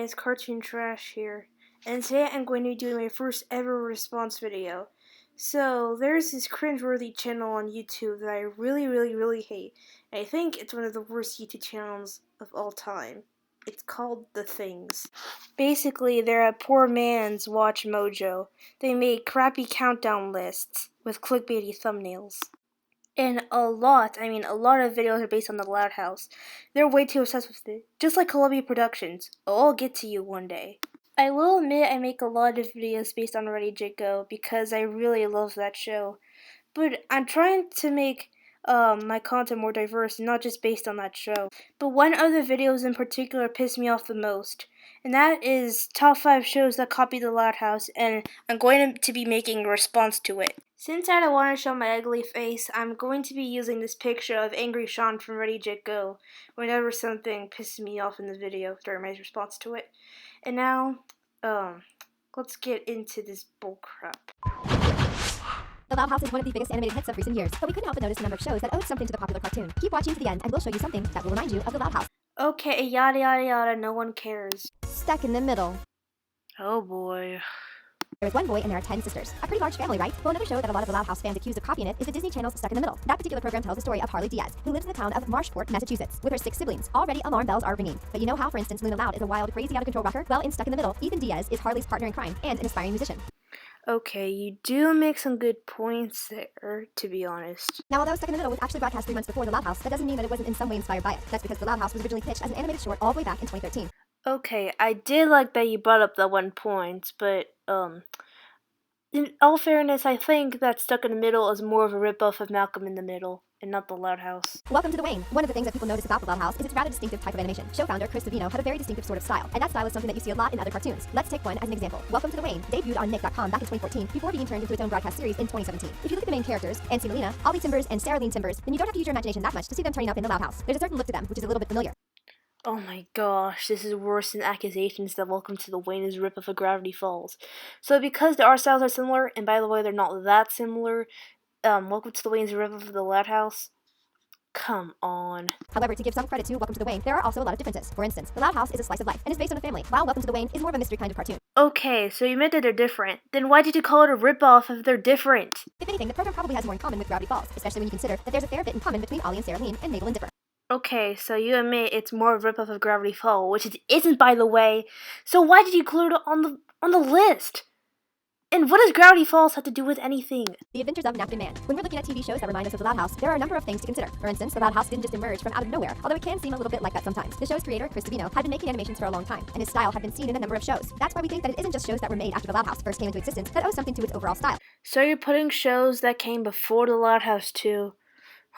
guys, Cartoon Trash here, and today I'm going to be doing my first ever response video. So, there's this cringeworthy channel on YouTube that I really hate, and I think it's one of the worst YouTube channels of all time. It's called TheThings. Basically, they're a poor man's Watch Mojo. They make crappy countdown lists with clickbaity thumbnails. And a lot of videos are based on the Loud House. They're way too obsessed with it, just like Columbia Productions. I'll get to you one day. I will admit I make a lot of videos based on Ready, Jet, Go because I really love that show. But I'm trying to make my content more diverse and not just based on that show. But one of the videos in particular pissed me off the most, and that is top 5 shows that copy the Loud House, and I'm going to be making a response to it. Since I don't want to show my ugly face, I'm going to be using this picture of Angry Sean from Ready, Jet, Go whenever something pisses me off in the video during my response to it. And now, let's get into this bullcrap. The Loud House is one of the biggest animated hits of recent years, but we couldn't help but notice a number of shows that owed something to the popular cartoon. Keep watching to the end and we'll show you something that will remind you of the Loud House. Okay, yada yada yada, no one cares. Stuck in the middle. Oh boy. There is one boy and there are 10 sisters. A pretty large family, right? Well, another show that a lot of the Loud House fans accused of copying it is the Disney Channel's Stuck in the Middle. That particular program tells the story of Harley Diaz, who lives in the town of Marshport, Massachusetts, with her 6 siblings. Already alarm bells are ringing. But you know how, for instance, Luna Loud is a wild, crazy, out-of-control rocker? Well, in Stuck in the Middle, Ethan Diaz is Harley's partner in crime and an aspiring musician. Okay, you do make some good points there, to be honest. Now, although Stuck in the Middle was actually broadcast 3 months before The Loud House, that doesn't mean that it wasn't in some way inspired by it. That's because The Loud House was originally pitched as an animated short all the way back in 2013. Okay, I did like that you brought up that one point, but, in all fairness, I think that Stuck in the Middle is more of a ripoff of Malcolm in the Middle, and not the Loud House. Welcome to the Wayne. One of the things that people notice about the Loud House is its rather distinctive type of animation. Show founder Chris Savino had a very distinctive sort of style, and that style is something that you see a lot in other cartoons. Let's take one as an example. Welcome to the Wayne debuted on Nick.com back in 2014 before being turned into its own broadcast series in 2017. If you look at the main characters, Nancy Melina, Ollie Timbers, and Sarah Lean Timbers, then you don't have to use your imagination that much to see them turning up in the Loud House. There's a certain look to them, which is a little bit familiar. Oh my gosh, this is worse than accusations that Welcome to the Wayne is a rip-off of Gravity Falls. So because the art styles are similar, and by the way, they're not that similar, Welcome to the Wayne is a rip-off of the Loud House? Come on. However, to give some credit to Welcome to the Wayne, there are also a lot of differences. For instance, the Loud House is a slice of life and is based on a family, while Welcome to the Wayne is more of a mystery kind of cartoon. Okay, so you meant that they're different. Then why did you call it a rip-off if they're different? If anything, the program probably has more in common with Gravity Falls, especially when you consider that there's a fair bit in common between Ollie and Sarah Lean and Mabel and Dipper. Okay, so you admit it's more of a rip-off of Gravity Falls, which it isn't, by the way. So why did you include it on the list? And what does Gravity Falls have to do with anything? The Adventures of Napkin Man. When we're looking at TV shows that remind us of the Loud House, there are a number of things to consider. For instance, the Loud House didn't just emerge from out of nowhere, although it can seem a little bit like that sometimes. The show's creator, Chris Savino, had been making animations for a long time, and his style had been seen in a number of shows. That's why we think that it isn't just shows that were made after the Loud House first came into existence that owe something to its overall style. So you're putting shows that came before the Loud House too?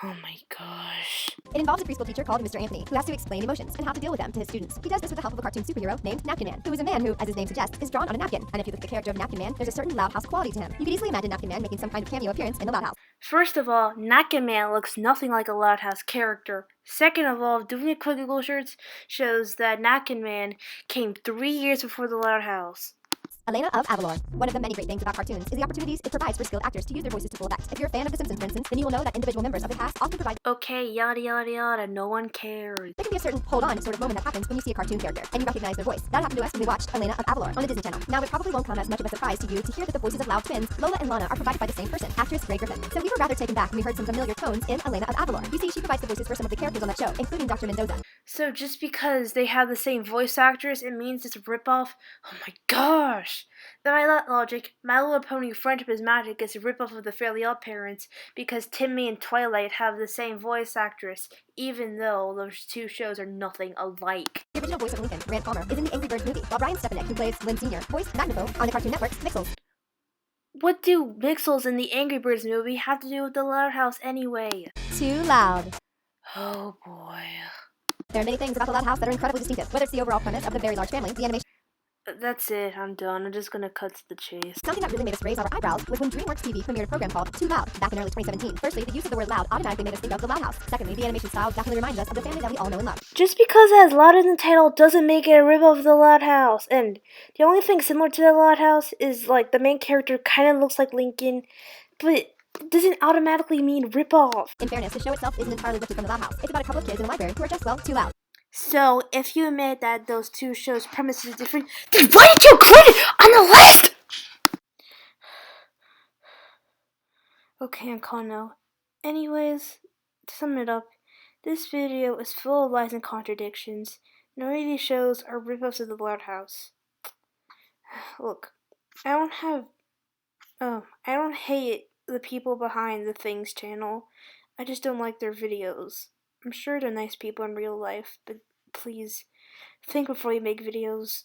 Oh my gosh. It involves a preschool teacher called Mr. Anthony, who has to explain emotions and how to deal with them to his students. He does this with the help of a cartoon superhero named Napkin Man, who is a man who, as his name suggests, is drawn on a napkin. And if you look at the character of Napkin Man, there's a certain Loud House quality to him. You could easily imagine Napkin Man making some kind of cameo appearance in the Loud House. First of all, Napkin Man looks nothing like a Loud House character. Second of all, doing a quick Google search shows that Napkin Man came 3 years before the Loud House. Elena of Avalor. One of the many great things about cartoons is the opportunities it provides for skilled actors to use their voices to full effect. If you're a fan of The Simpsons, for instance, then you will know that individual members of the cast often provide. Okay, yada yada yada, no one cares. There can be a certain hold on sort of moment that happens when you see a cartoon character and you recognize their voice. That happened to us when we watched Elena of Avalor on the Disney Channel. Now, it probably won't come as much of a surprise to you to hear that the voices of Loud twins, Lola and Lana, are provided by the same person, actress Grey Griffin. So we were rather taken back when we heard some familiar tones in Elena of Avalor. You see, she provides the voices for some of the characters on that show, including Dr. Mendoza. So just because they have the same voice actress, it means it's a ripoff? Oh my gosh! By that logic, My Little Pony Friendship is Magic is a ripoff of the Fairly Odd Parents because Timmy and Twilight have the same voice actress, even though those two shows are nothing alike. The original voice of Lincoln, Rand Palmer, is in the Angry Birds movie, while Brian Stepanek, who plays Lynn Sr., voiced Magneto on the Cartoon Network's Mixels. What do Mixels in the Angry Birds movie have to do with the Loud House anyway? Too loud. Oh boy. There are many things about the Loud House that are incredibly distinctive, whether it's the overall premise of the very large family, the animation. That's it, I'm done. I'm just gonna cut to the chase. Something that really made us raise our eyebrows was when DreamWorks TV premiered a program called Too Loud back in early 2017. Firstly, the use of the word loud automatically made us think of the Loud House. Secondly, the animation style definitely reminds us of the family that we all know and love. Just because it has loud in the title doesn't make it a ripoff of the Loud House. And the only thing similar to the Loud House is like the main character kind of looks like Lincoln, but it doesn't automatically mean ripoff. In fairness, the show itself isn't entirely lifted from the Loud House. It's about a couple of kids in a library who are just, well, too loud. So, if you admit that those two shows' premises are different, then why did you include it on the list? Okay, I'm calm now. Anyways, to sum it up, this video is full of lies and contradictions. None of these shows are rip-offs of the Loud House. Look, I don't have I don't hate the people behind the Things channel. I just don't like their videos. I'm sure they're nice people in real life, but please think before you make videos.